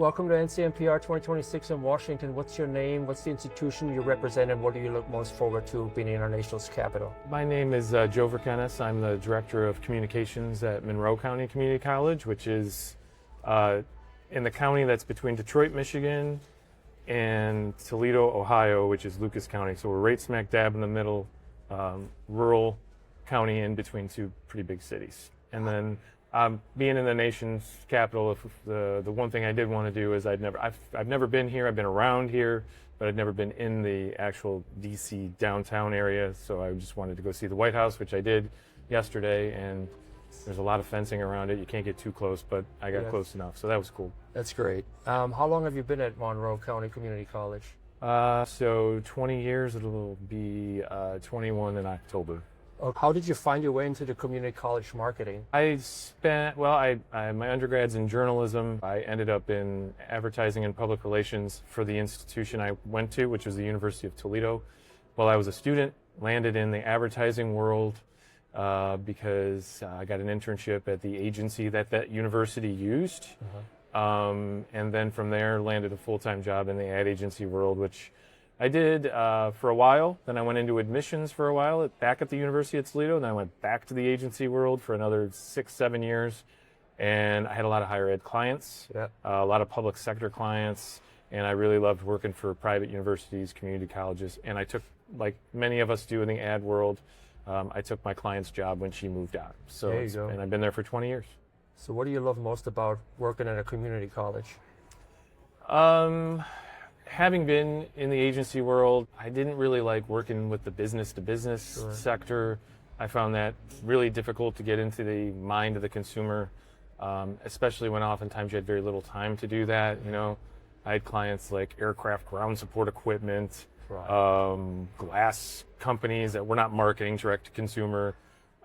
Welcome to NCMPR 2026 in Washington. What's your name? What's the institution you represent, and what do you look most forward to being in our nation's capital? My name is Joe Verkennes. I'm the Director of Communications at Monroe County Community College, which is in the county that's between Detroit, Michigan, and Toledo, Ohio, which is Lucas County. So we're right smack dab in the middle, rural county in between two pretty big cities. And then being in the nation's capital, the one thing I did want to do is I've never been here. I've been around here, but I've never been in the actual DC downtown area. So I just wanted to go see the White House, which I did yesterday. And there's a lot of fencing around it. You can't get too close, but I got close enough. So that was cool. That's great. How long have you been at Monroe County Community College? So 20 years. It'll be 21 in October. How did you find your way into the community college marketing? I my undergrad's in journalism. I ended up in advertising and public relations for the institution I went to, which was the University of Toledo. While I was a student, landed in the advertising world because I got an internship at the agency that university used. And then from there, landed a full-time job in the ad agency world, which I did for a while. Then I went into admissions for a while back at the University of Toledo. And I went back to the agency world for another 6-7 years. And I had a lot of higher ed clients, a lot of public sector clients. And I really loved working for private universities, community colleges. And I took, like many of us do in the ad world, I took my client's job when she moved out. So, there you go. And I've been there for 20 years. So what do you love most about working at a community college? Having been in the agency world, I didn't really like working with the business-to-business sector. I found that really difficult to get into the mind of the consumer, especially when oftentimes you had very little time to do that. You know, I had clients like aircraft ground support equipment, glass companies that were not marketing direct to consumer.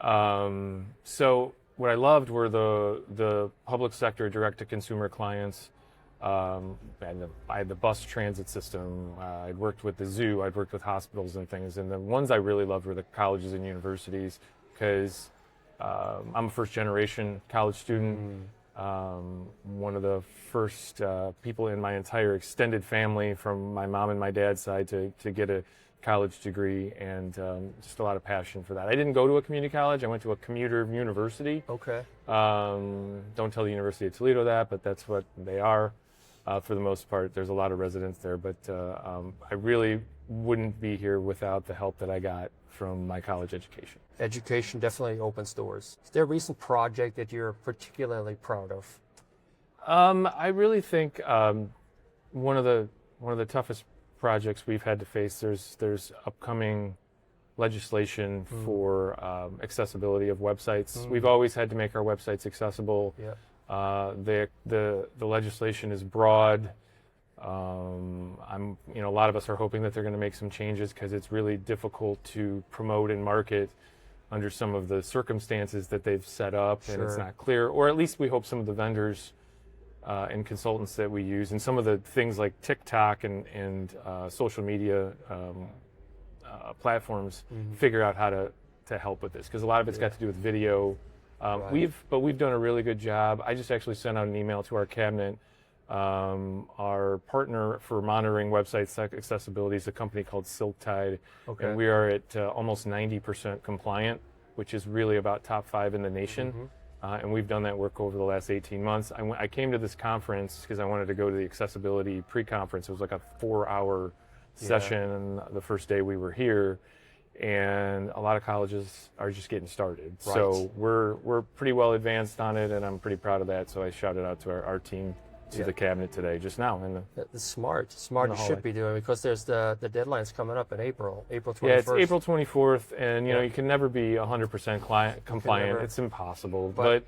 So what I loved were the public sector direct to consumer clients. And I had the bus transit system. I'd worked with the zoo. I'd worked with hospitals and things. And the ones I really loved were the colleges and universities because I'm a first-generation college student. One of the first people in my entire extended family from my mom and my dad's side to get a college degree, and just a lot of passion for that. I didn't go to a community college. I went to a commuter university. Okay. Don't tell the University of Toledo that, but that's what they are. For the most part, there's a lot of residents there, but I really wouldn't be here without the help that I got from my college education. Education definitely opens doors. Is there a recent project that you're particularly proud of? I really think one of the toughest projects we've had to face. There's upcoming legislation for accessibility of websites. We've always had to make our websites accessible. The legislation is broad. A lot of us are hoping that they're going to make some changes because it's really difficult to promote and market under some of the circumstances that they've set up, and it's not clear. Or at least we hope some of the vendors and consultants that we use, and some of the things like TikTok and social media platforms figure out how to help with this, because a lot of it's got to do with video. We've done a really good job. I just actually sent out an email to our cabinet. Our partner for monitoring website accessibility is a company called Silktide, and we are at almost 90% compliant, which is really about top 5 in the nation. And we've done that work over the last 18 months. I came to this conference because I wanted to go to the accessibility pre-conference. It was like a 4-hour session the first day we were here. And a lot of colleges are just getting started. So we're pretty well advanced on it, and I'm pretty proud of that. So I shouted out to our team, to the cabinet today, just now. That's smart. You should be doing, because there's the deadline's coming up in April 21st. Yeah, it's April 24th, and you can never be 100% compliant. It's impossible. But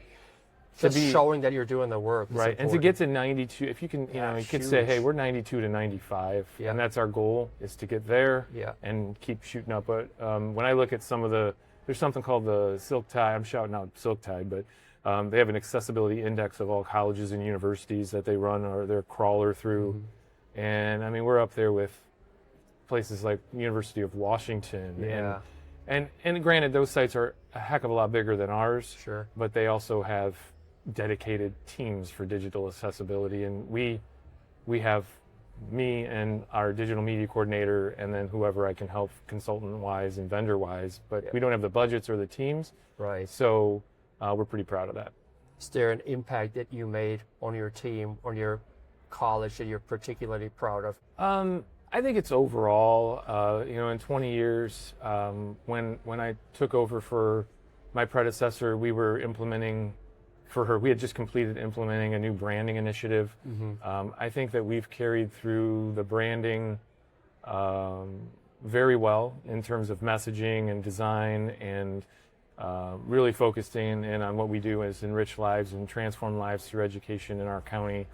just showing that you're doing the work. Right, and to get to 92, if you can, you could say, hey, we're 92 to 95, and that's our goal, is to get there and keep shooting up. But when I look at some of there's something called the Silktide, I'm shouting out Silktide, but they have an accessibility index of all colleges and universities that they run, or their crawler through. And I mean, we're up there with places like University of Washington. And granted, those sites are a heck of a lot bigger than ours, but they also have dedicated teams for digital accessibility, and we we have me and our digital media coordinator, and then whoever I can help consultant-wise and vendor-wise, but we don't have the budgets or the teams. Right. So we're pretty proud of that. Is there an impact that you made on your team, on your college that you're particularly proud of? I think it's overall, in 20 years, when I took over for my predecessor, we were implementing for her, we had just completed implementing a new branding initiative. I think that we've carried through the branding very well in terms of messaging and design, and really focusing in on what we do is enrich lives and transform lives through education in our county.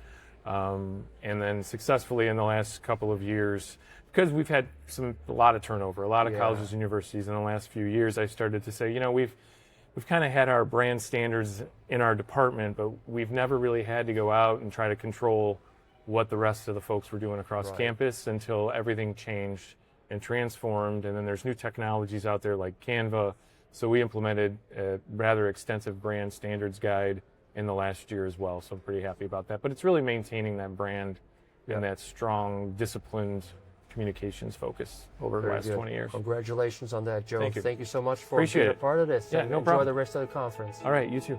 And then successfully in the last couple of years, because we've had a lot of turnover, a lot of colleges and universities in the last few years, I started to say, we've kind of had our brand standards in our department, but we've never really had to go out and try to control what the rest of the folks were doing across campus until everything changed and transformed. And then there's new technologies out there like Canva. So we implemented a rather extensive brand standards guide in the last year as well. So I'm pretty happy about that. But it's really maintaining that brand and that strong, disciplined communications focus over the last 20 years. Congratulations on that, Joe. Thank you. Thank you so much for Appreciate being a it. part of this. Yeah, and no enjoy problem. the rest of the conference. All right, you too.